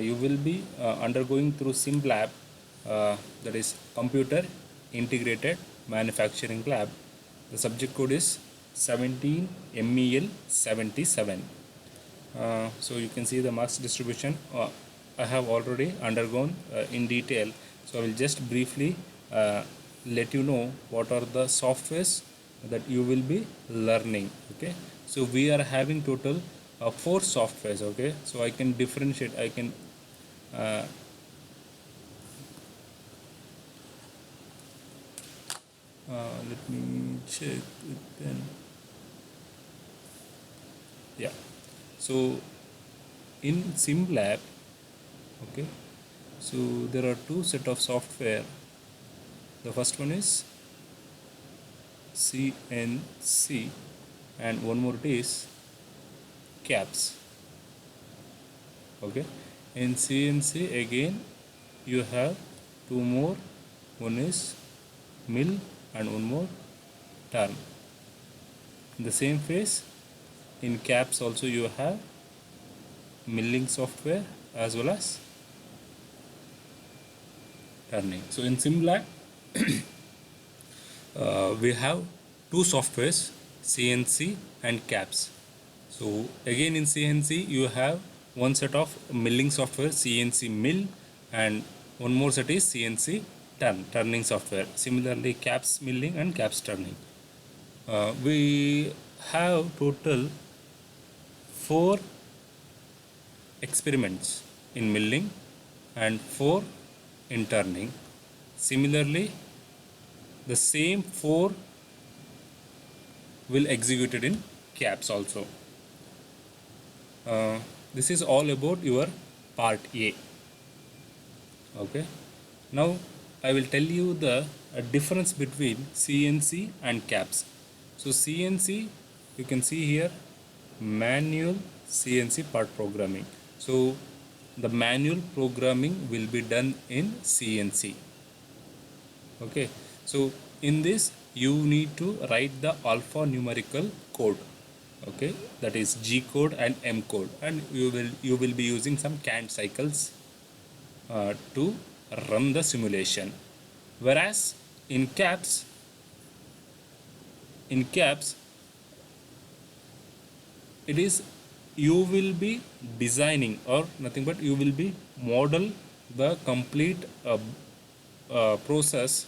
you will be undergoing through SimLab, that is Computer Integrated Manufacturing Lab. The subject code is 17 MEL 77. So you can see the marks distribution. I have already undergone in detail, so I will just briefly let you know what are the softwares that you will be learning. Okay, so we are having total 4 softwares. Okay, so I can differentiate, I can uh, let me check it then. Yeah, so in SimLab, okay, so there are 2 set of software. The first one is CNC and one more is CAPS. Okay, in CNC again you have 2 more, one is mill and one more turn. In the same phase, in CAPS also you have milling software as well as turning. So in SimLab we have 2 softwares, CNC and CAPS. So again in CNC you have one set of milling software, CNC mill, and one more set is CNC turning software. Similarly CAPS milling and CAPS turning. We have total 4 experiments in milling and 4 in turning. Similarly the same 4 will executed in CAPS also. This is all about your part A. Okay, now I will tell you the difference between CNC and CAPS. So CNC, you can see here, manual CNC part programming. So the manual programming will be done in CNC. Okay, so in this you need to write the alphanumerical code. Okay, that is G code and M code, and you will be using some CANT cycles to run the simulation. Whereas in CAPS it is, you will be designing, or nothing but you will be model the complete process.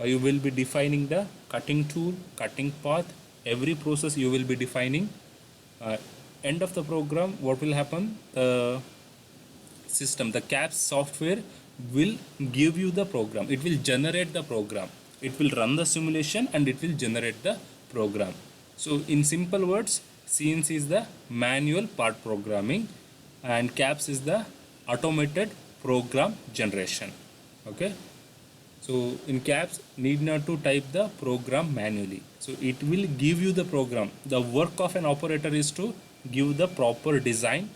You will be defining the cutting tool, cutting path, every process you will be defining. End of the program, what will happen, the system, the CAPS software will give you the program. It will generate the program, it will run the simulation, and it will generate the program. So in simple words, CNC is the manual part programming and CAPS is the automated program generation. Okay, so in CAPS need not to type the program manually, so it will give you the program. The work of an operator is to give the proper design,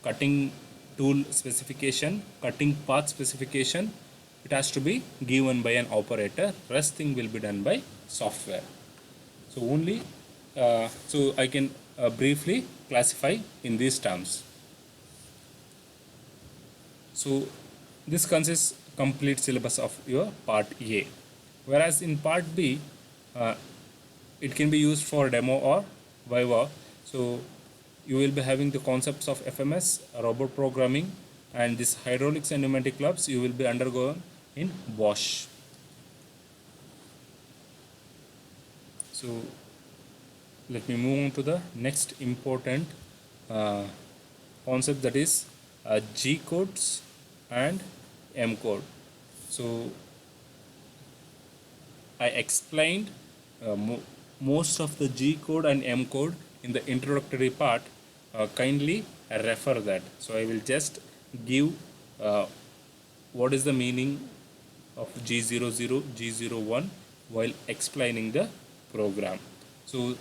cutting tool specification, cutting path specification. It has to be given by an operator. Rest thing will be done by software. So only so I can briefly classify in these terms. So this consists complete syllabus of your part A. Whereas in part B, it can be used for demo or viva. So you will be having the concepts of FMS, robot programming, and this hydraulics and pneumatic clubs you will be undergoing in Bosch. So let me move on to the next important concept, that is G codes and M code. So I explained most of the G code and M code in the introductory part. Kindly refer that. So I will just give what is the meaning of G00, G01 while explaining the program. So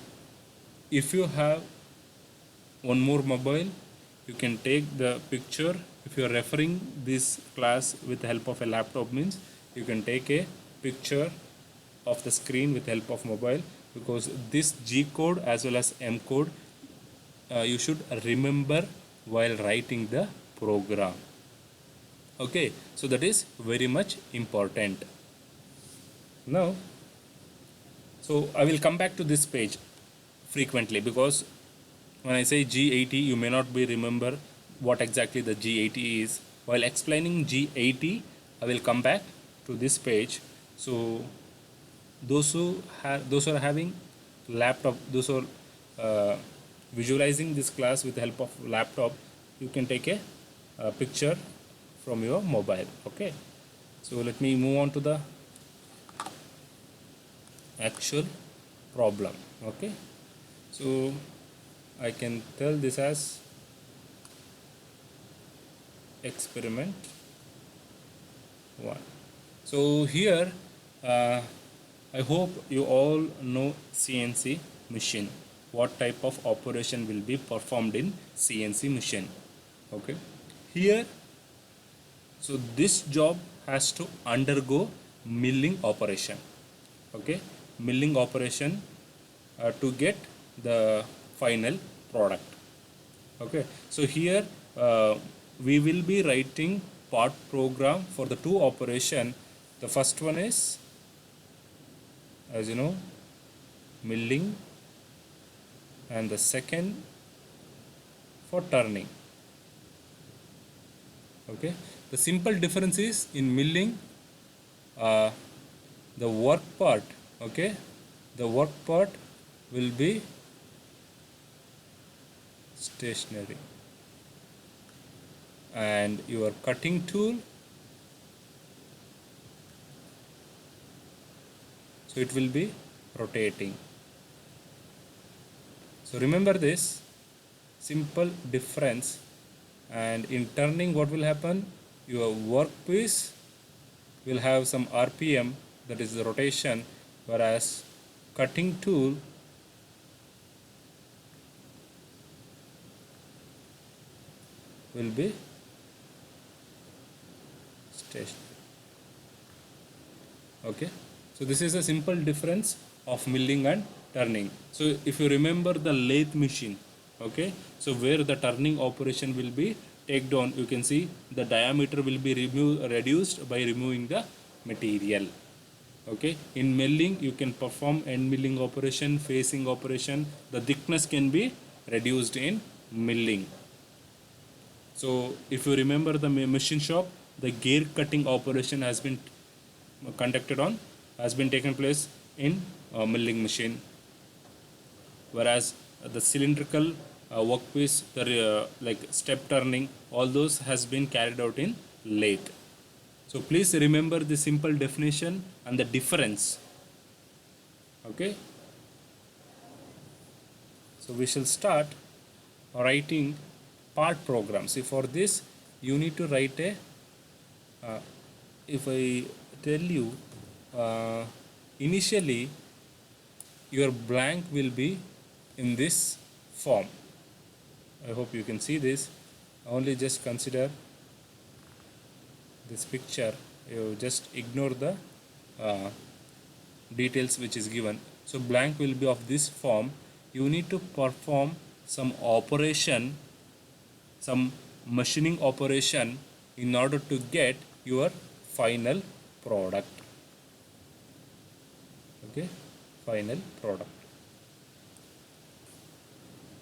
if you have one more mobile, you can take the picture. If you are referring this class with the help of a laptop, means you can take a picture of the screen with the help of mobile, because this G code as well as M code you should remember while writing the program. Okay, so that is very much important. Now, so I will come back to this page frequently, because when I say G80, you may not be remember what exactly the G80 is. While explaining G80, I will come back to this page. So those who are having laptop, those who are visualizing this class with the help of laptop, you can take a picture from your mobile. Okay, so let me move on to the actual problem. Okay, so I can tell this as experiment 1. So here I hope you all know CNC machine, what type of operation will be performed in CNC machine. Okay, here, so this job has to undergo milling operation. Okay, milling operation to get the final product. Okay, so here we will be writing part program for the two operation. The first one is, as you know, milling, and the second for turning. Okay, the simple difference is in milling, the work part, okay, the work part will be stationary, and your cutting tool, so it will be rotating. So remember this simple difference. And in turning, what will happen? Your workpiece will have some RPM, that is the rotation, whereas cutting tool will be stationary. Okay, so this is a simple difference of milling and turning. So if you remember the lathe machine, okay, so where the turning operation will be take down, you can see the diameter will be reduced by removing the material. Okay, in milling you can perform end milling operation, facing operation, the thickness can be reduced in milling. So if you remember the machine shop, the gear cutting operation has been taken place in milling machine, whereas the cylindrical workpiece, the like step turning, all those has been carried out in lathe. So please remember the simple definition and the difference. Okay, so we shall start writing part program. See, for this you need to write a if I tell you, initially your blank will be in this form. I hope you can see this. Only just consider this picture, you just ignore the details which is given. So blank will be of this form. You need to perform some operation, some machining operation, in order to get your final product. Okay, final product.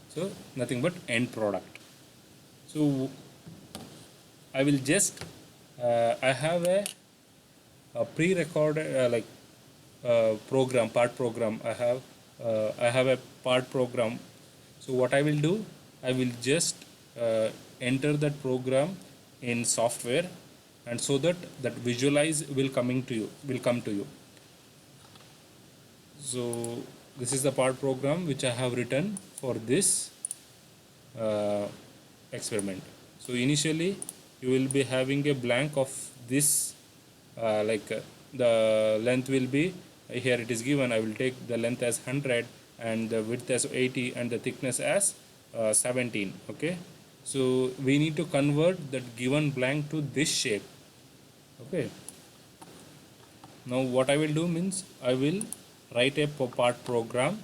So nothing but end product. So I will just I have a pre-recorded program, part program. I have a part program. So what I will do, I will just enter that program in software, and so that visualize will come to you. So this is the part program which I have written for this experiment. So initially you will be having a blank of this the length will be here it is given. I will take the length as 100 and the width as 80 and the thickness as 17. Okay, so we need to convert that given blank to this shape. Okay, now what I will do means I will write a part program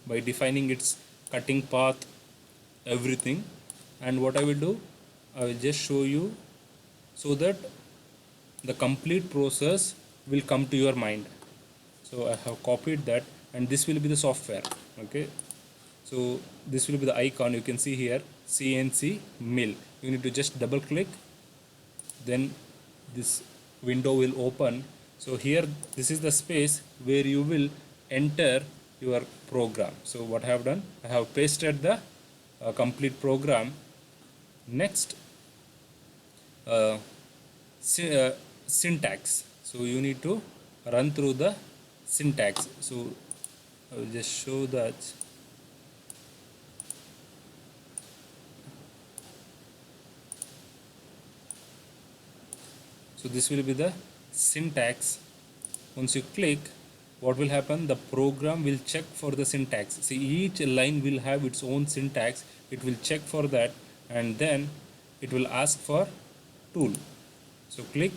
by defining its cutting path, everything. And what I will do, I will just show you so that the complete process will come to your mind. So I have copied that, and this will be the software. Okay, so this will be the icon. You can see here CNC mill. You need to just double click, then this window will open. So here this is the space where you will enter your program. So what I have done, I have pasted the complete program. Next, uh, syntax. So you need to run through the syntax. So I will just show that. So this will be the syntax. Once you click, what will happen, the program will check for the syntax. See, each line will have its own syntax. It will check for that, and then it will ask for tool. So click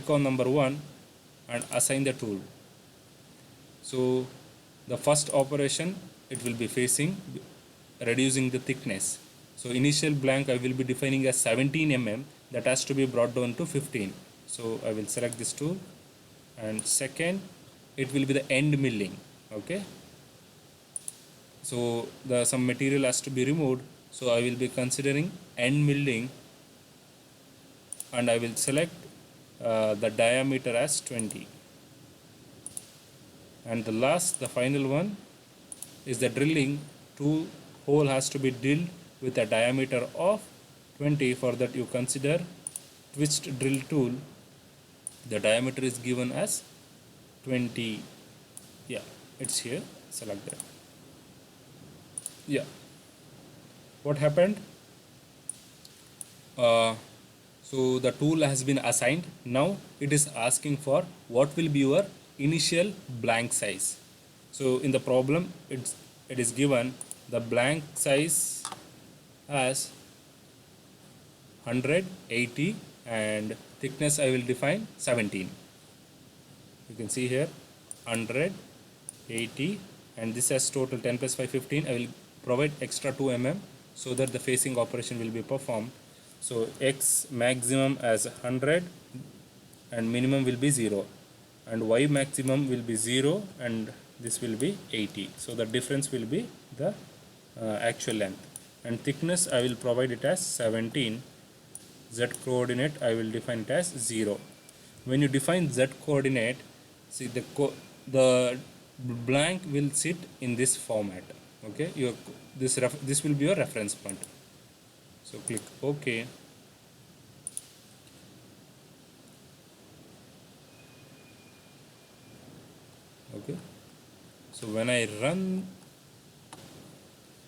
on number 1 and assign the tool. So the first operation, it will be facing, reducing the thickness. So initial blank I will be defining as 17 mm, that has to be brought down to 15. So I will select this tool, and second, it will be the end milling. Okay, so the some material has to be removed, so I will be considering end milling, and I will select the diameter as 20. And the final one is the drilling. Two hole has to be drilled with a diameter of 20. For that you consider twist drill tool. The diameter is given as 20. Yeah, it's here. Select that. Yeah, what happened, so the tool has been assigned. Now it is asking for what will be your initial blank size. So in the problem, it is given the blank size as 180, and thickness I will define 17. You can see here 180, and this has total 10 plus 5 15. I will provide extra 2 mm so that the facing operation will be performed. So x maximum as 100 and minimum will be 0, and y maximum will be 0 and this will be 80. So the difference will be the actual length, and thickness I will provide it as 17. Z coordinate I will define it as 0. When you define Z coordinate, see the blank will sit in this format. Okay, this will be your reference point. So click OK. Okay, so when I run,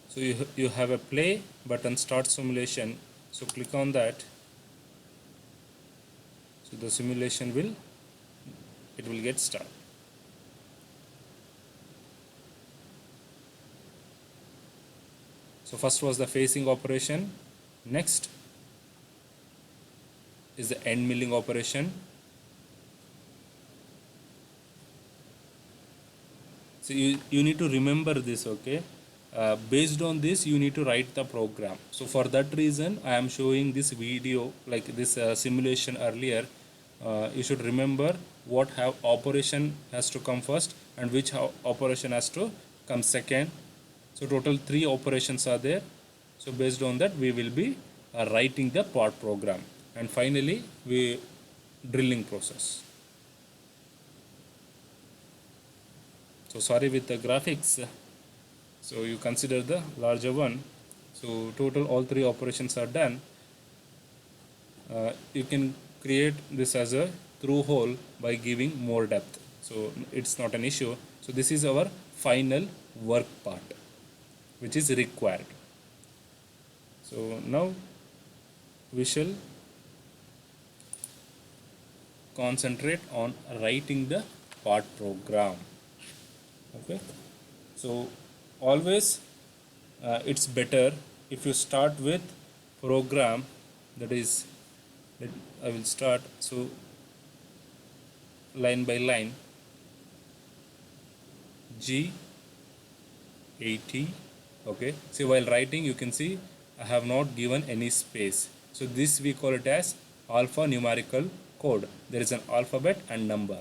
so you have a play button, start simulation. So click on that. So the simulation will get started. So first was the facing operation. Next is the end milling operation. So you need to remember this. Okay, based on this you need to write the program. So for that reason I am showing this video, like this simulation earlier. You should remember what operation has to come first and which operation has to come second. So total 3 operations are there. So based on that we will be writing the part program, and finally we drilling process. So sorry with the graphics. So you consider the larger one. So total all 3 operations are done. You can create this as a through hole by giving more depth. So it's not an issue. So this is our final work part which is required. So now we shall concentrate on writing the part program. Okay, so always it's better if you start with program, that is, I will start, so line by line, G80. Okay, see while writing you can see I have not given any space. So this we call it as alphanumerical code. There is an alphabet and number.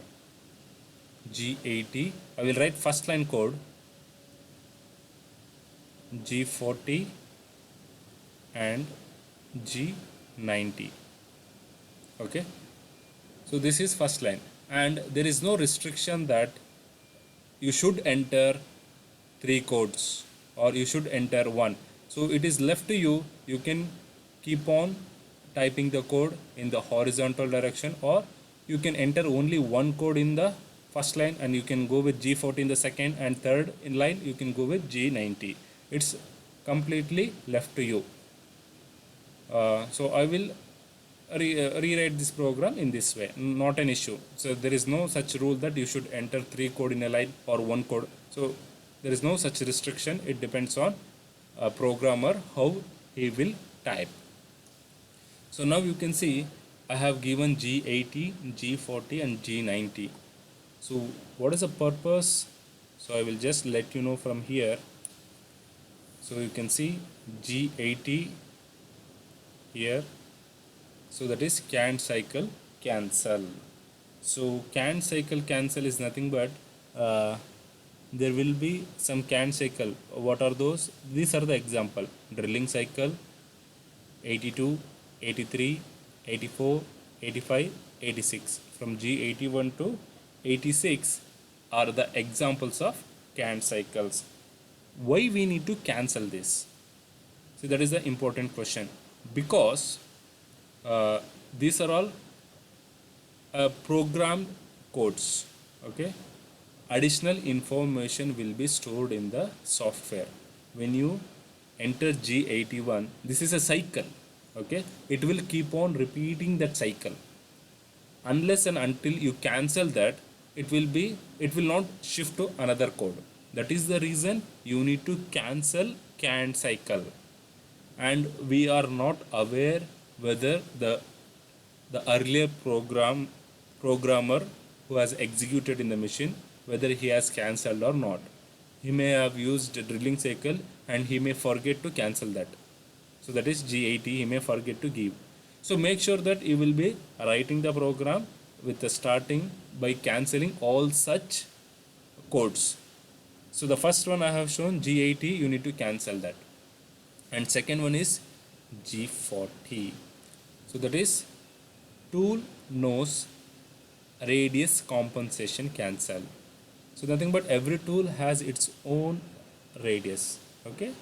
G80. I will write first line code. G40 and G90. Okay. So this is first line, and there is no restriction that you should enter 3 codes or you should enter 1. So it is left to you. You can keep on typing the code in the horizontal direction, or you can enter only 1 code in the first line and you can go with G40 in the second, and third in line you can go with G90. It's completely left to you. So I will rewrite this program in this way, not an issue. So there is no such rule that you should enter 3 code in a line or 1 code. So there is no such restriction. It depends on a programmer how he will type. So now you can see I have given G80, G40 and G90. So what is the purpose? So I will just let you know from here. So you can see G80 here. So that is can cycle cancel. So can cycle cancel is nothing but there will be some can cycle. What are those? These are the example: drilling cycle 82, 83, 84, 85, 86. From G81 to 86 are the examples of can cycles. Why we need to cancel this? So that is the important question, because these are all programmed codes. Okay, additional information will be stored in the software. When you enter G81, this is a cycle. Okay, it will keep on repeating that cycle unless and until you cancel that. It will not shift to another code. That is the reason you need to cancel can cycle. And we are not aware whether the earlier programmer who has executed in the machine, whether he has cancelled or not. He may have used a drilling cycle and he may forget to cancel that. So that is G80, he may forget to give. So make sure that you will be writing the program with the starting by cancelling all such codes. So the first one I have shown G80, you need to cancel that. And second one is G40. So that is tool knows radius compensation cancel. So nothing but every tool has its own radius. Okay,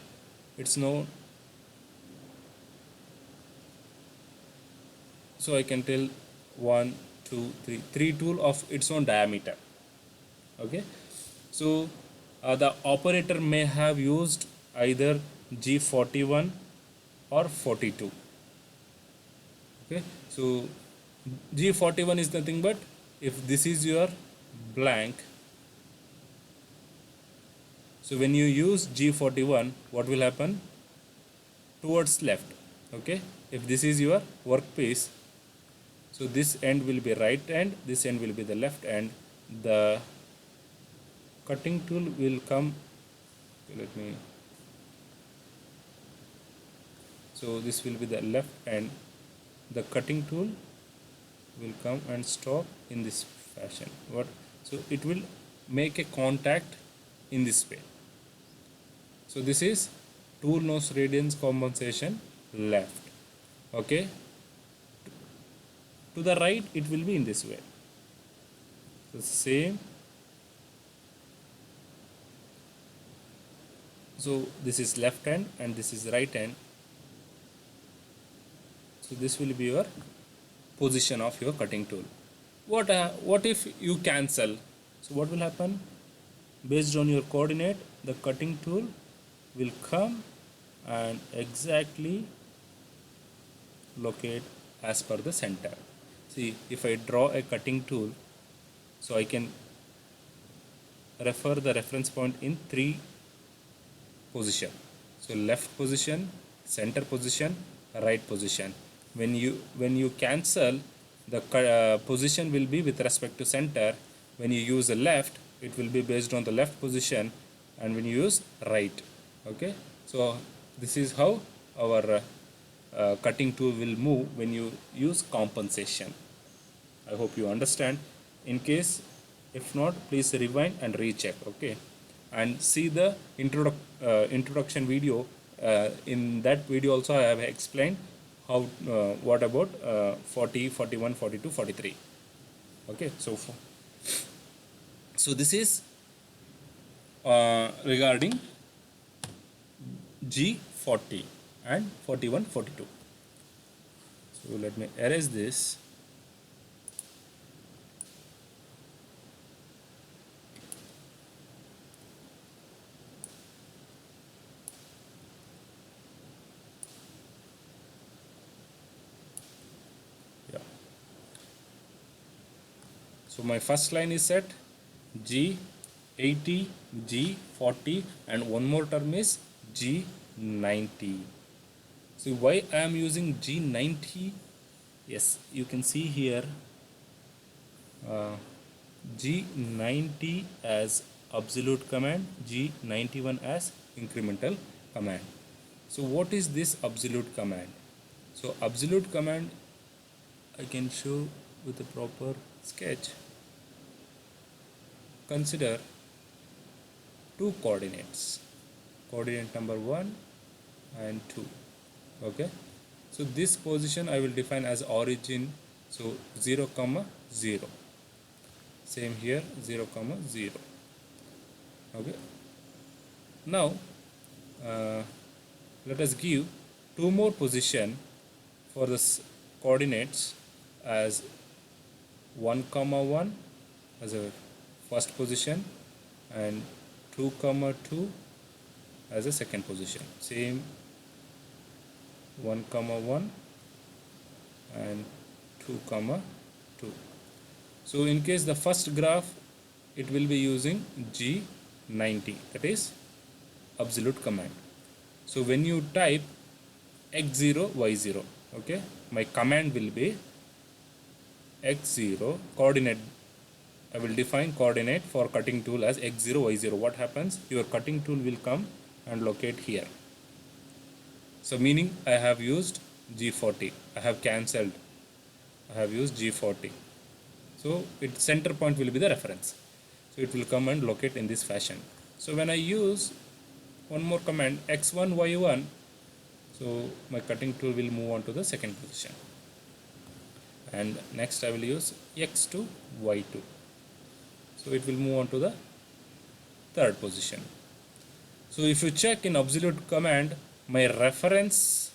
it's known. So I can tell 1, 2, 3, 3 tool of its own diameter. Okay, so the operator may have used either G41 or 42. Okay, so G41 is nothing but, if this is your blank, so when you use G41, what will happen? Towards left. Okay, if this is your workpiece, so this end will be right end, this end will be the left end. The cutting tool will come, let me, so this will be the left end. The cutting tool will come and stop in this fashion. What? So it will make a contact in this way. So this is tool knows radius compensation left. Okay, to the right it will be in this way. So same. So this is left hand and this is right hand. So this will be your position of your cutting tool. What if you cancel? So what will happen? Based on your coordinate, the cutting tool will come and exactly locate as per the center. See, if I draw a cutting tool, so I can refer the reference point in 3 position. So left position, center position, right position. When you cancel, the position will be with respect to center. When you use the left, it will be based on the left position, and when you use right. Okay, so this is how our cutting tool will move when you use compensation. I hope you understand. In case if not, please rewind and recheck, okay, and see the introduction video. In that video also I have explained how what about 40, 41, 42, 43. Okay, so this is regarding G40 and 41, 42. So let me erase this. Yeah. So my first line is set G80, G40, and one more term is G90. So why I am using G90? Yes, you can see here G90 as absolute command, G91 as incremental command. So what is this absolute command? So absolute command I can show with a proper sketch. Consider two coordinates, coordinate number 1 and 2. Okay, so this position I will define as origin, so 0 comma 0, same here 0 comma 0. Okay, now let us give two more position for this coordinates as 1 comma 1 as a first position and 2 comma 2 as a second position, same 1 comma 1 and 2 comma 2. So in case the first graph, it will be using G90, that is absolute command. So when you type x0 y0, okay, my command will be x0 coordinate. I will define coordinate for cutting tool as x0 y0. What happens? Your cutting tool will come and locate here. So meaning I have used G40. I have cancelled. I have used G40. So its center point will be the reference. So it will come and locate in this fashion. So when I use one more command x1 y1, so my cutting tool will move on to the second position. And next I will use x2 y2. So it will move on to the third position. So if you check in absolute command, my reference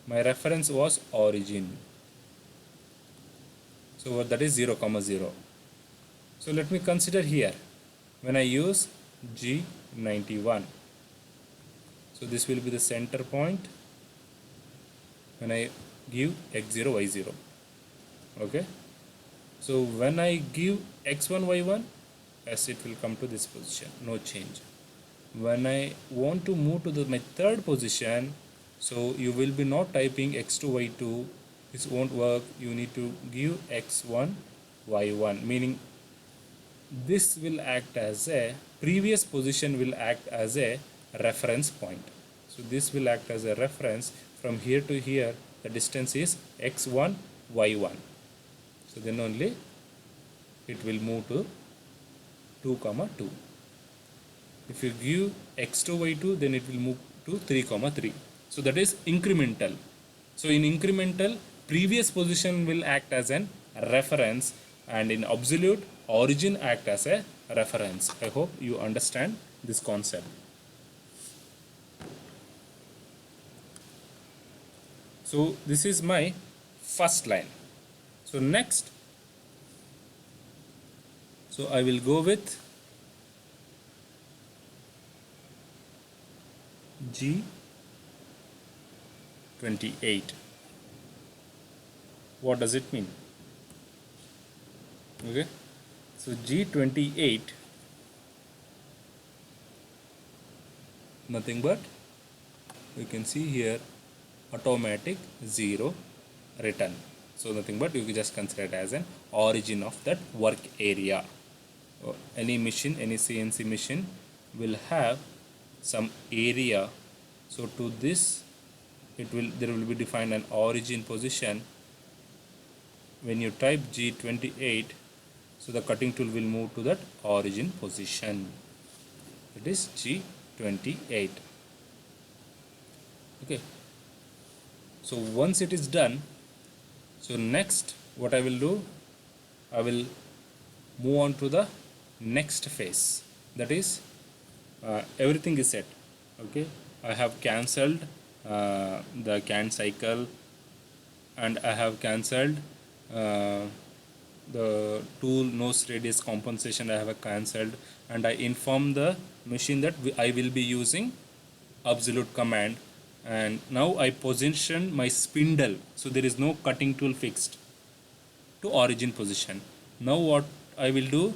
was origin. So that is 0 comma 0. So let me consider here when I use G91. So this will be the center point when I give x0 y0. Okay, so when I give x1 y1, as it will come to this position, no change. When I want to move to my third position, so you will be not typing x2 y2, this won't work. You need to give x1 y1, meaning this will act as a previous position, will act as a reference point. So this will act as a reference from here to here. The distance is x1 y1. So then only it will move to 2 comma 2. If you give x2 y2, then it will move to 3 comma 3. So that is incremental. So in incremental, previous position will act as an reference, and in absolute, origin act as a reference. I hope you understand this concept. So this is my first line. So next, so I will go with G28. What does it mean? Okay, so G28, nothing but you can see here automatic 0 return. So nothing but you can just consider it as an origin of that work area. Any machine, any CNC machine will have some area. So to this there will be defined an origin position. When you type G28, so the cutting tool will move to that origin position. It is G28. Okay, so once it is done, so next what I will do, I will move on to the next phase. That is, everything is set. Okay, I have cancelled the CAN cycle, and I have cancelled the tool nose radius compensation. I have cancelled, and I inform the machine that I will be using absolute command. And now I position my spindle, so there is no cutting tool fixed, to origin position. Now what I will do,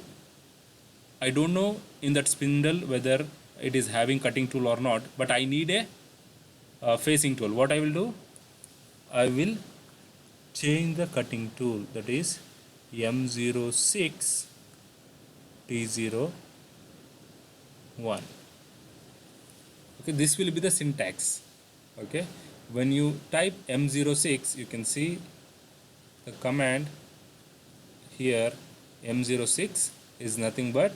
I don't know in that spindle whether it is having cutting tool or not, but I need a facing tool. What I will do, I will change the cutting tool, that is M06 T01. Okay, this will be the syntax. Okay, when you type M06, you can see the command here. M06 is nothing but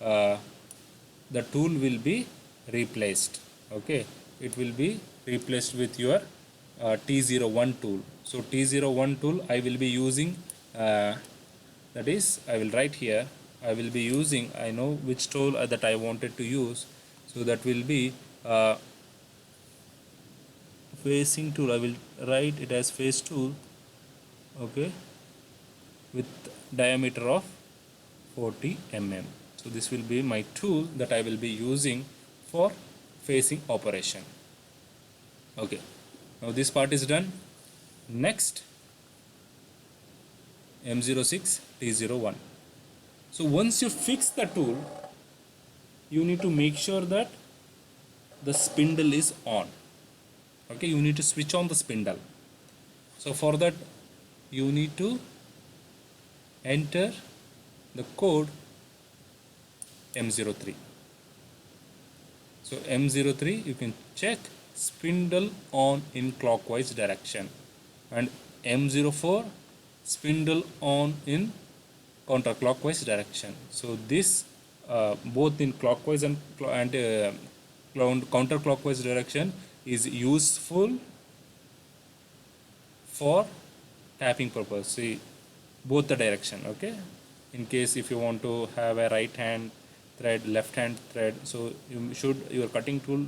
the tool will be replaced. Okay, it will be replaced with your T01 tool. So T01 tool I will be using, that is, I will write here, I will be using, I know which tool that I wanted to use, so that will be facing tool. I will write it as face tool. Okay, with diameter of 40 mm. So this will be my tool that I will be using for facing operation. Okay, now this part is done. Next, M06 T01. So once you fix the tool, you need to make sure that the spindle is on. Okay, you need to switch on the spindle. So for that, you need to enter the code M03. So M03, you can check spindle on in clockwise direction, and M04, spindle on in counterclockwise direction. So this both in clockwise and counterclockwise direction is useful for tapping purpose. See, both the direction. Okay, in case if you want to have a right hand thread, left hand thread, so your cutting tool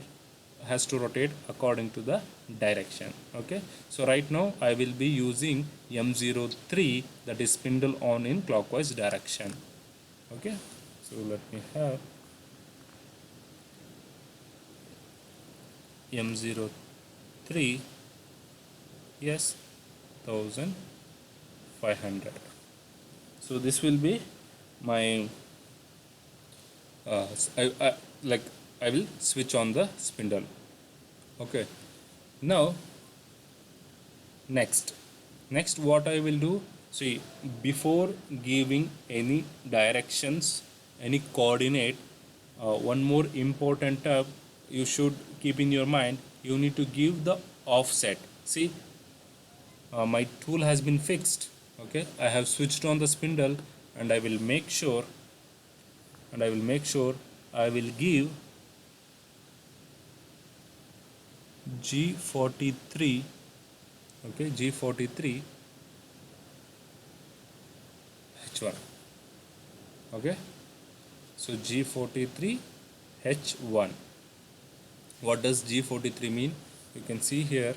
has to rotate according to the direction. Okay, so right now I will be using M03, that is spindle on in clockwise direction. Okay, so let me have M03, yes, 1500. So this will be my I will switch on the spindle. Okay, now next what I will do, see, before giving any directions, any coordinate, one more important tab you should keep in your mind, you need to give the offset. See, my tool has been fixed. Okay, I have switched on the spindle, and I will make sure I will give G43. Okay, G43 H1. Okay, so G43 H1. What does G43 mean? You can see here.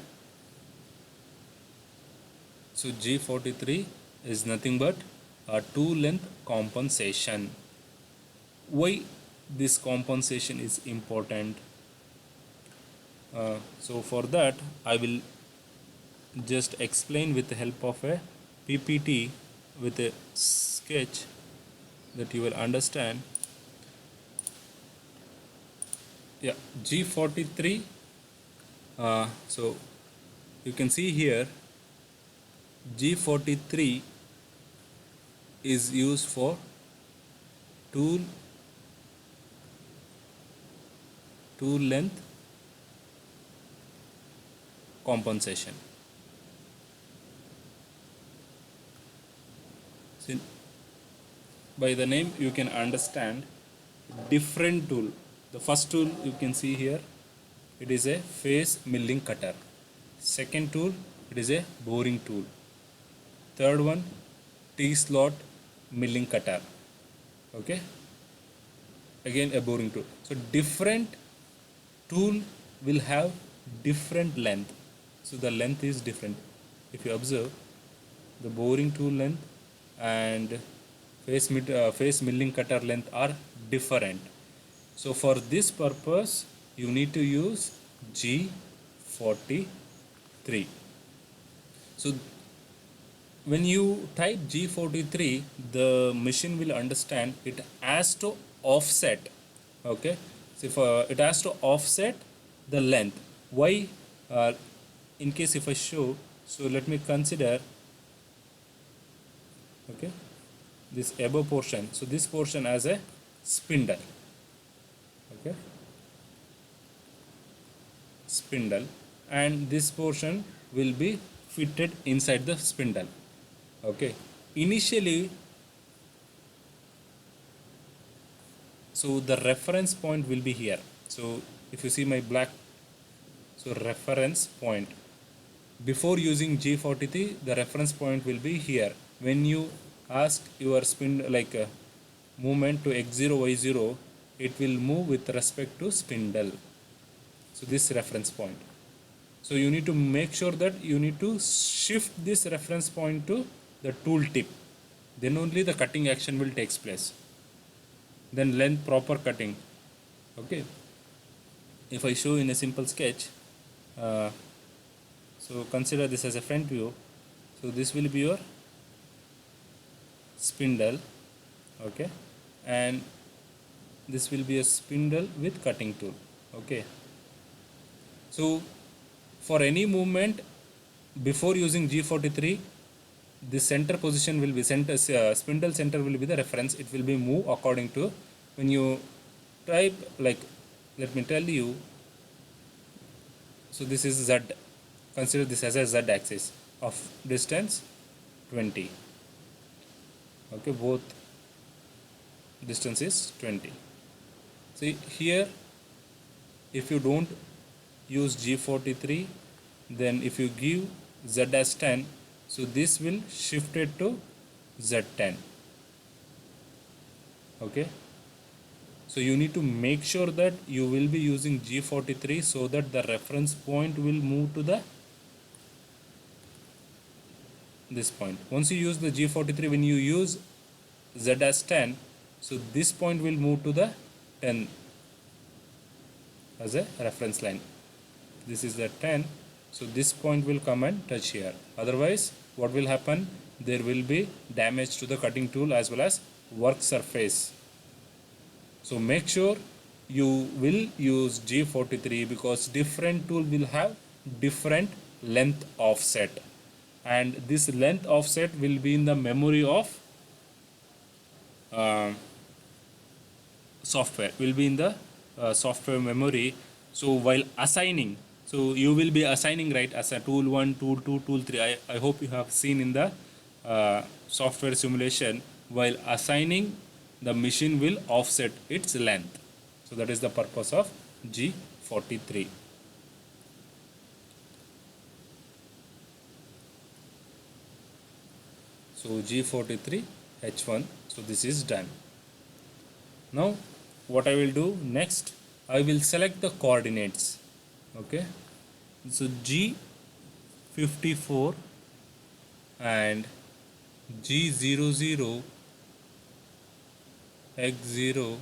So G43 is nothing but a tool length compensation. Why this compensation is important? So for that, I will just explain with the help of a PPT with a sketch that you will understand. Yeah, G43. So you can see here, G43 is used for tool length compensation. See, by the name you can understand different tool. The first tool you can see here, it is a face milling cutter. Second tool, it is a boring tool. Third one, T-slot milling cutter. Okay, again a boring tool. So different tool will have different length. So the length is different. If you observe, the boring tool length and face milling cutter length are different. So for this purpose, you need to use G43. So when you type G43, the machine will understand it has to offset. Okay, so if it has to offset the length. Why? In case if I show, so let me consider. Okay, this above portion. So this portion as a spindle. Okay, spindle, and this portion will be fitted inside the spindle. Okay, initially, so the reference point will be here. So if you see my black, so reference point, before using G43, the reference point will be here. When you ask your spindle like movement to X0 Y0, it will move with respect to spindle. So this reference point. So you need to make sure that you need to shift this reference point to the tool tip. Then only the cutting action will takes place. Then length proper cutting. Okay. If I show in a simple sketch, so consider this as a front view. So this will be your spindle. Okay, and this will be a spindle with cutting tool. Okay, so for any movement before using G43, the center position will be spindle center will be the reference. It will be move according to when you type, like, let me tell you. So this is Z. Consider this as a Z axis of distance 20. Okay, both distance is 20. See here, if you don't use G43, then if you give Z as 10, so this will shift it to Z10. Okay, so you need to make sure that you will be using G43 so that the reference point will move to the this point. Once you use the G43, when you use Z as 10, so this point will move to the 10 as a reference line. This is the 10, so this point will come and touch here. Otherwise, what will happen? There will be damage to the cutting tool as well as work surface. So make sure you will use G43 because different tool will have different length offset, and this length offset will be in the memory of software, will be in the software memory. So while assigning, so you will be assigning, right, as a tool 1, tool 2, tool 3. I hope you have seen in the software simulation, while assigning, the machine will offset its length. So that is the purpose of G43. So G43 H1. So this is done. Now what I will do next, I will select the coordinates. Okay, so G54 and G00 X0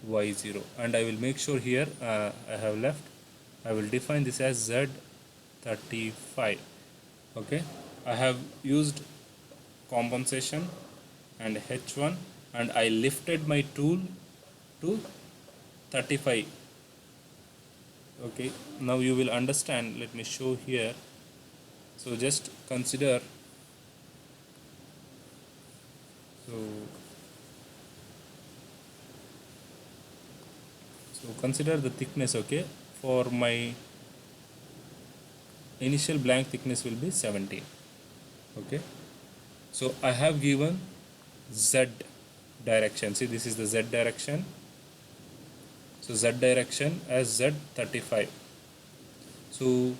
Y0, and I will make sure here I have left, I will define this as Z35. Okay, I have used compensation and H1, and I lifted my tool to 35. Okay, now you will understand. Let me show here. So just consider, so consider the thickness. Okay, for my initial blank thickness will be 17. Okay, so I have given Z direction. See, this is the Z direction. So Z direction as Z35. So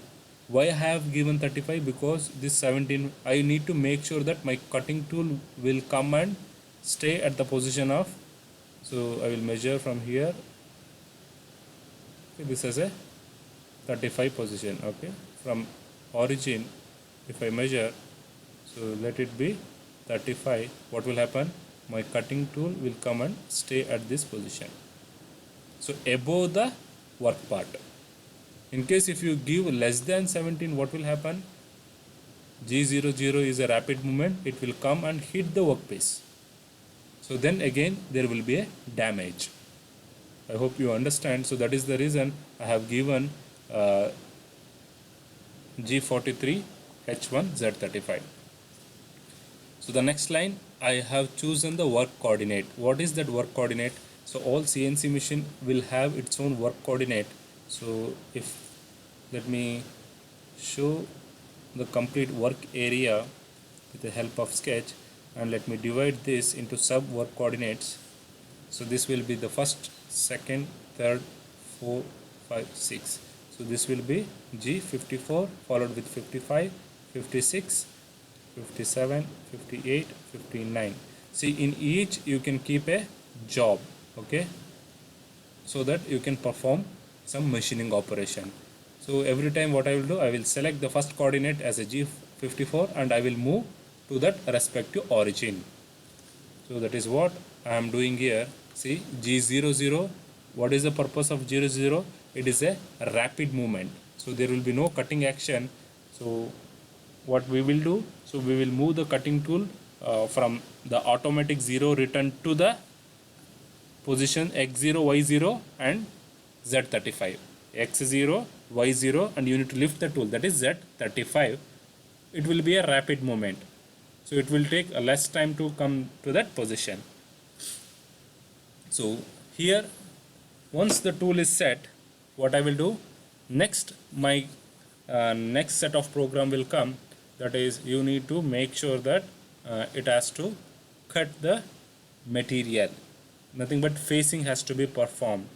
why I have given 35? Because this 17, I need to make sure that my cutting tool will come and stay at the position of, so I will measure from here. Okay, this is a 35 position. Okay, from origin if I measure, so let it be 35, what will happen? My cutting tool will come and stay at this position, so above the work part. In case if you give less than 17, what will happen? G00 is a rapid movement, it will come and hit the workpiece. So then again there will be a damage. I hope you understand. So that is the reason I have given G43 H1 Z35. So the next line, I have chosen the work coordinate. What is that work coordinate? So all CNC machine will have its own work coordinate. So if, let me show the complete work area with the help of sketch, and let me divide this into sub work coordinates. So this will be the first, second, third, 4, 5, 6. So this will be G54 followed with 55, 56, 57, 58, 59. See, in each you can keep a job, okay, so that you can perform some machining operation. So every time what I will do, I will select the first coordinate as a G54 and I will move to that respective origin. So that is what I am doing here. See, G00, what is the purpose of G00? It is a rapid movement, so there will be no cutting action. So what we will do, so we will move the cutting tool from the automatic 0 return to the position X0, Y0 and Z35. X0, Y0, and you need to lift the tool, that is Z35. It will be a rapid movement, so it will take a less time to come to that position. So here, once the tool is set, what I will do next, my next set of program will come, that is you need to make sure that it has to cut the material, nothing but facing has to be performed,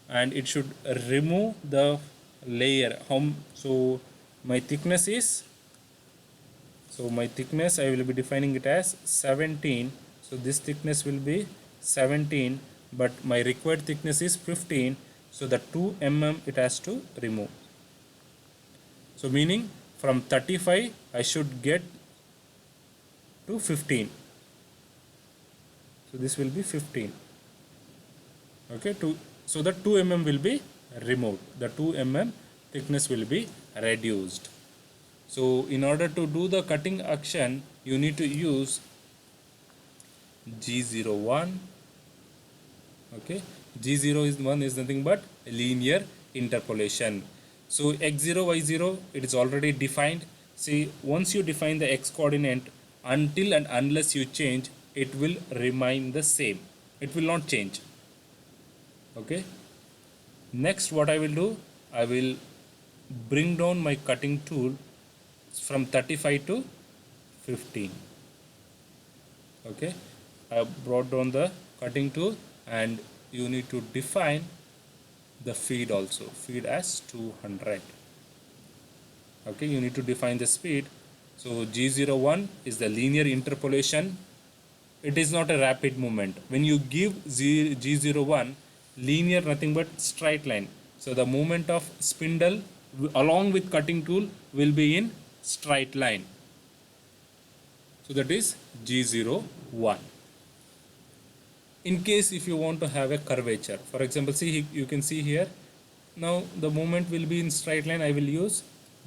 and it should remove the layer. So my thickness is, so my thickness I will be defining it as 17. So this thickness will be 17, but my required thickness is 15, so the 2 mm it has to remove. So meaning from 35 I should get to 15. So this will be 15. Okay, so the 2 mm will be removed. The 2 mm thickness will be reduced. So in order to do the cutting action, you need to use G01. Okay, G01 is nothing but linear interpolation. So X0, Y0, it is already defined. See, once you define the X coordinate, until and unless you change, it will remain the same. It will not change. Okay. Next, what I will do, I will bring down my cutting tool from 35 to 15. Okay, I have brought down the cutting tool, and you need to define the feed also, feed as 200. Okay, you need to define the speed. So G01 is the linear interpolation. It is not a rapid movement. When you give G01, linear nothing but straight line, so the movement of spindle along with cutting tool will be in straight line. So that is G01. In case if you want to have a curvature, for example, see, you can see here, now the movement will be in straight line, I will use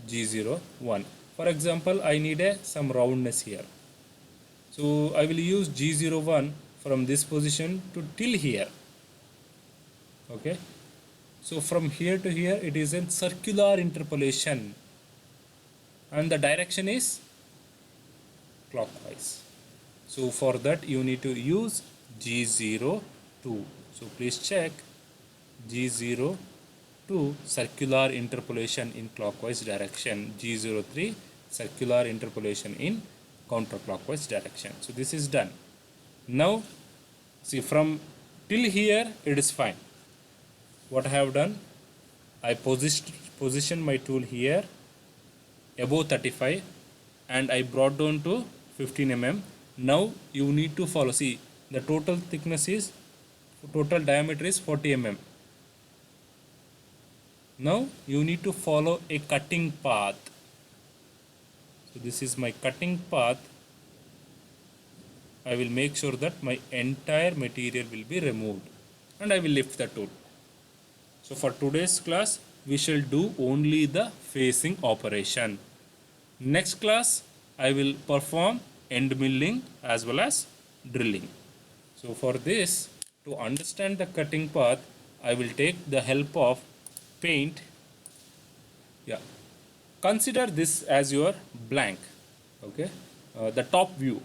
G01. For example, I need some roundness here, so I will use G01 from this position to till here. Okay, so from here to here it is a circular interpolation, and the direction is clockwise. So for that you need to use G02. So please check G02. to circular interpolation in clockwise direction, G03 circular interpolation in counterclockwise direction. So this is done. Now see, from till here it is fine. What I have done, I position my tool here above 35 and I brought down to 15 mm. Now you need to follow. See, the total thickness is, total diameter is 40 mm. Now you need to follow a cutting path. So this is my cutting path. I will make sure that my entire material will be removed and I will lift the tool. So for today's class, we shall do only the facing operation. Next class, I will perform end milling as well as drilling. So for this, to understand the cutting path, I will take the help of paint. Yeah, consider this as your blank, okay, the top view.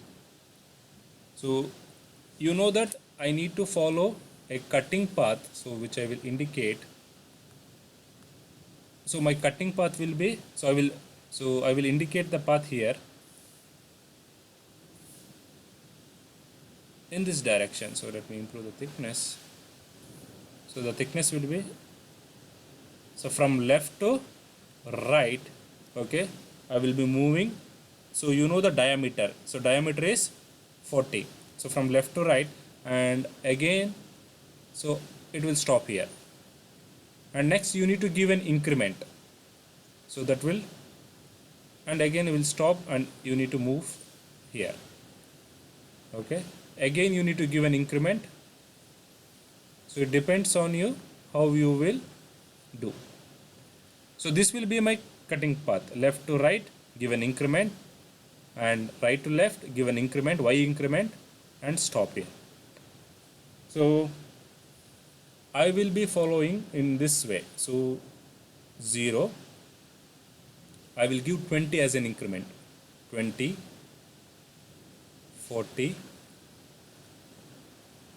So you know that I need to follow a cutting path, so which I will indicate. So my cutting path will be, I will indicate the path here in this direction. So let me improve the thickness. So the thickness will be, so from left to right, okay, I will be moving. So you know the diameter. So diameter is 40. So from left to right, and again, so it will stop here. And next you need to give an increment. So that will, and again it will stop and you need to move here. Okay. Again you need to give an increment. So it depends on you how you will do. So this will be my cutting path. Left to right, give an increment, and right to left, give an increment, Y increment, and stop here. So I will be following in this way. So 0, I will give 20 as an increment. 20, 40,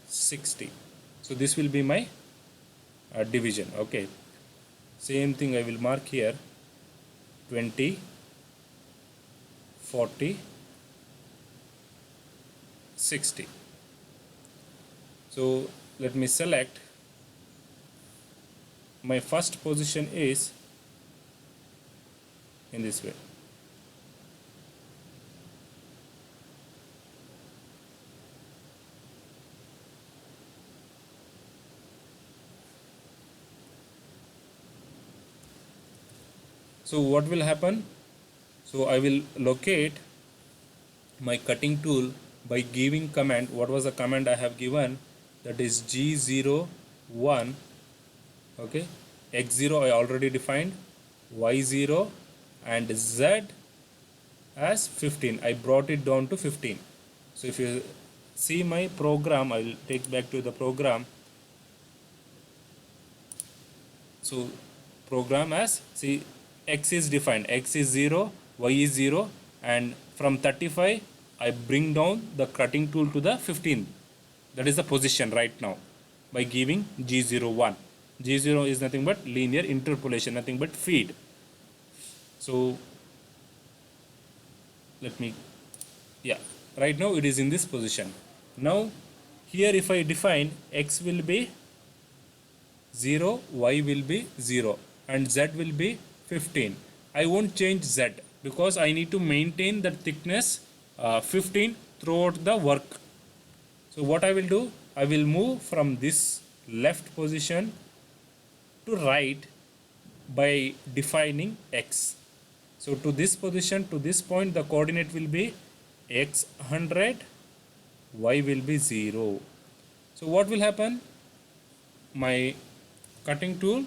60. So this will be my division. Okay. Same thing I will mark here. 20, 40, 60. So let me select. My first position is in this way. So what will happen? So I will locate my cutting tool by giving command. What was the command I have given? That is G01. Okay, X0 I already defined, Y0 and Z as 15. I brought it down to 15. So if you see my program, I will take back to the program. So program as, see, X is defined, X is 0, Y is 0, and from 35 I bring down the cutting tool to the 15. That is the position right now by giving G01. G0 is nothing but linear interpolation, nothing but feed. So let me, yeah, right now it is in this position. Now here if I define, X will be 0, Y will be 0, and Z will be 15. I won't change Z because I need to maintain that thickness 15 throughout the work. So what I will do, I will move from this left position to right by defining X. So to this position, to this point, the coordinate will be X 100, Y will be 0. So what will happen? My cutting tool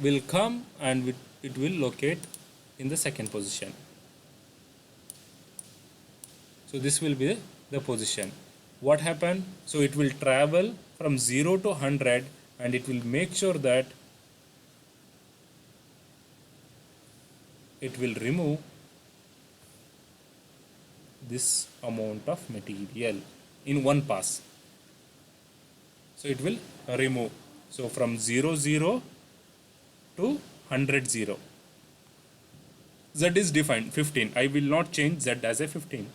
will come and it will locate in the second position. So this will be the position. What happened? So it will travel from 0 to 100 and it will make sure that it will remove this amount of material in one pass. So it will remove. So from 0 0 to 100 0. Z is defined 15. I will not change Z as a 15.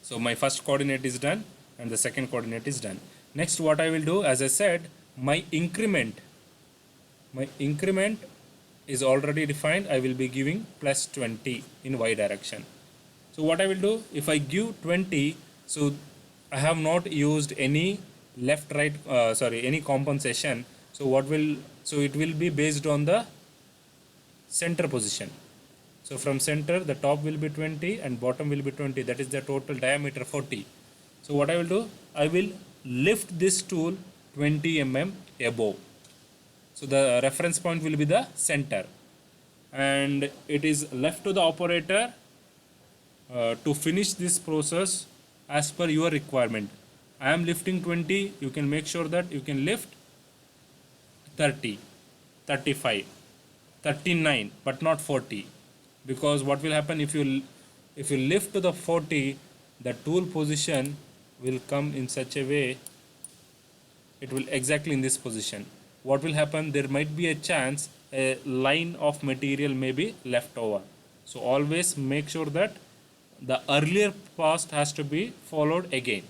So my first coordinate is done and the second coordinate is done. Next what I will do, as I said, my increment is already defined. I will be giving plus 20 in y direction. So what I will do, if I give 20, so I have not used any left right any compensation. So it will be based on the center position. So from center the top will be 20 and bottom will be 20, that is the total diameter 40. So what I will do, I will lift this tool 20 mm above. So the reference point will be the center, and it is left to the operator to finish this process as per your requirement. I am lifting 20, you can make sure that you can lift 30, 35, 39, but not 40, because what will happen, if you lift to the 40, the tool position will come in such a way, it will exactly in this position. What will happen, there might be a chance a line of material may be left over. So always make sure that the earlier pass has to be followed again.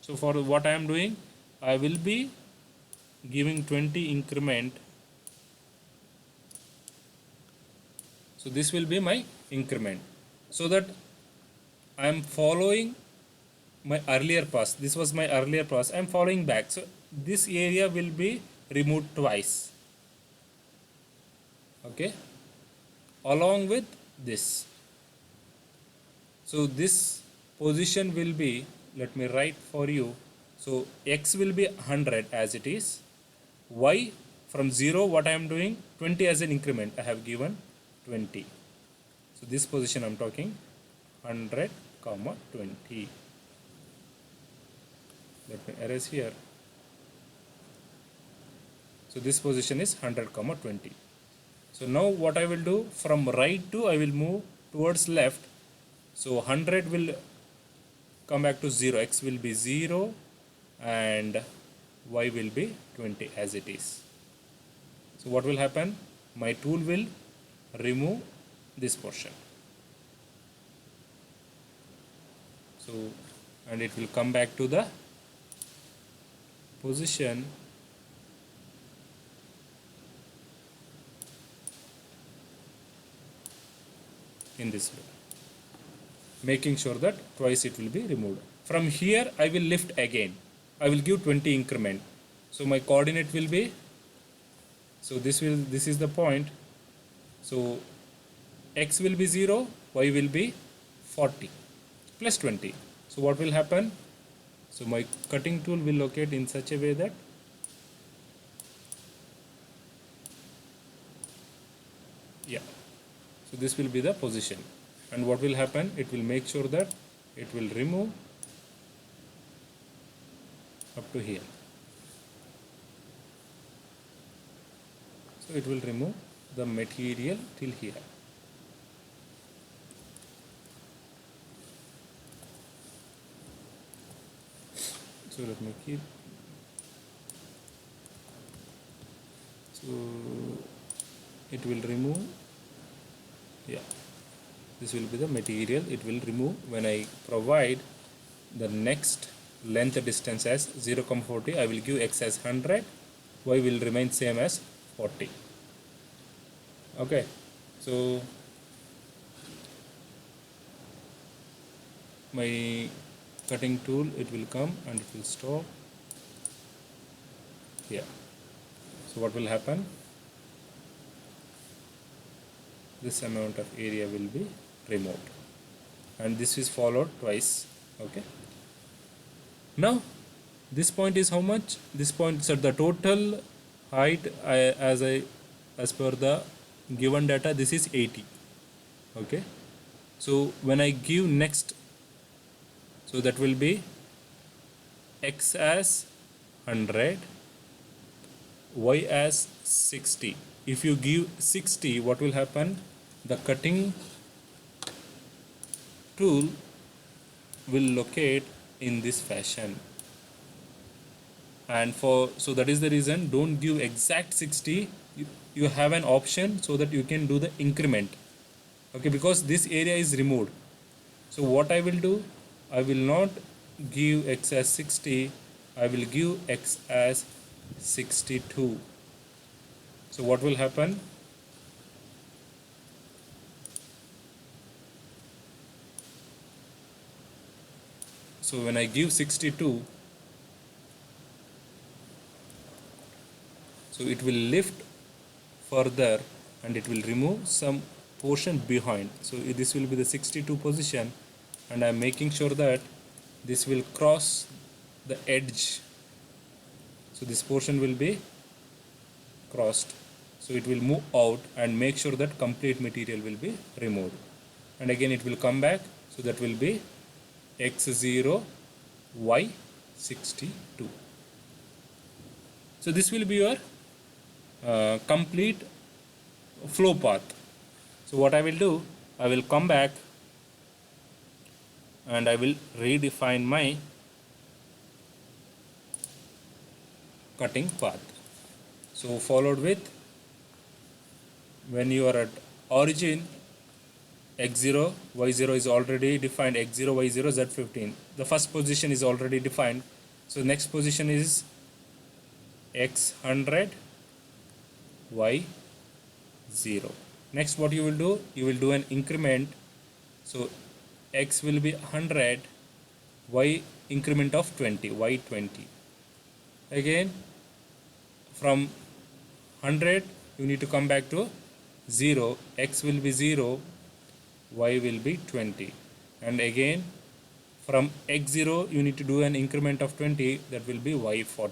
So for what I am doing, I will be giving 20 increment. So this will be my increment, so that I am following my earlier pass. This was my earlier pass, I am following back. So this area will be removed twice, okay, along with this. So this position will be, let me write for you. So x will be 100 as it is. Y from 0, what I am doing, 20 as an increment, I have given 20. So this position I am talking 100 comma 20. Let me erase here. So this position is 100 comma 20. So now what I will do, from right to I will move towards left. So 100 will come back to 0, x will be 0 and y will be 20 as it is. So what will happen, my tool will remove this portion. So, and it will come back to the position in this way, making sure that twice it will be removed. From here I will lift again. I will give 20 increment. So my coordinate will be, so this is the point. So x will be 0, y will be 40 plus 20. So what will happen? So my cutting tool will locate in such a way that so this will be the position, and what will happen, it will make sure that it will remove up to here. So it will remove the material till here. So let me keep. So it will remove, this will be the material it will remove when I provide the next length distance as 0,40. I will give x as 100, y will remain same as 40. Okay, so my cutting tool, it will come and it will stop here. So what will happen, this amount of area will be removed, and this is followed twice. Okay, now this point is how much? This point, so the total height as per the given data, this is 80. Okay, so when I give next, so that will be x as 100, y as 60. If you give 60, what will happen, the cutting tool will locate in this fashion. and so that is the reason don't give exact 60. You have an option so that you can do the increment, okay, because this area is removed. So what I will do, I will not give x as 60, I will give x as 62. So what will happen? So when I give 62, so it will lift further and it will remove some portion behind. So this will be the 62 position, and I am making sure that this will cross the edge. So this portion will be crossed. So it will move out and make sure that complete material will be removed. And again it will come back. So that will be x0, y62. So this will be your complete flow path. So what I will do, I will come back and I will redefine my cutting path. So followed with, when you are at origin, x0, y0 is already defined, x0, y0, z15. The first position is already defined. So next position is x100, y0. Next what you will do, you will do an increment. So x will be 100, y increment of 20, y20. Again from 100 you need to come back to 0, x will be 0, y will be 20. And again from x0 you need to do an increment of 20, that will be y40.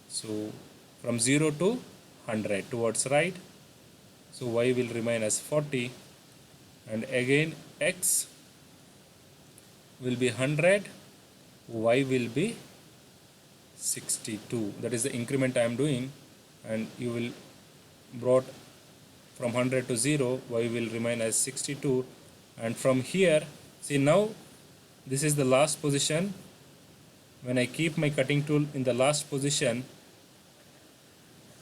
So from 0 to 100 towards right, so y will remain as 40, and again x will be 100, y will be 62. That is the increment I am doing, and you will brought from 100 to 0, y will remain as 62. And from here, see now this is the last position. When I keep my cutting tool in the last position,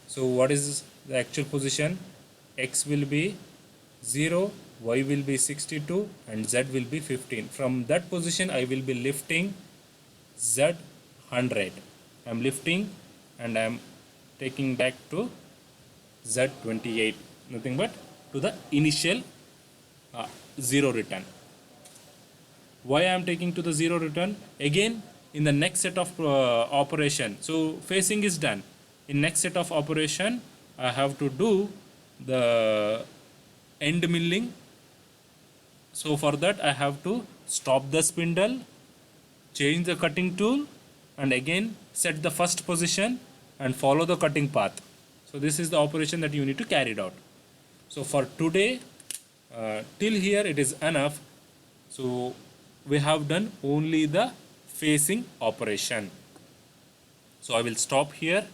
so what is the actual position? X will be 0, y will be 62, and z will be 15. From that position I will be lifting z 100. I am lifting and I am taking back to z28, nothing but to the initial 0 return. Why I am taking to the 0 return? Again in the next set of operation, so facing is done. In next set of operation I have to do the end milling. So for that I have to stop the spindle, change the cutting tool, and again set the first position and follow the cutting path. So this is the operation that you need to carry it out. So for today till here it is enough. So we have done only the facing operation. So I will stop here.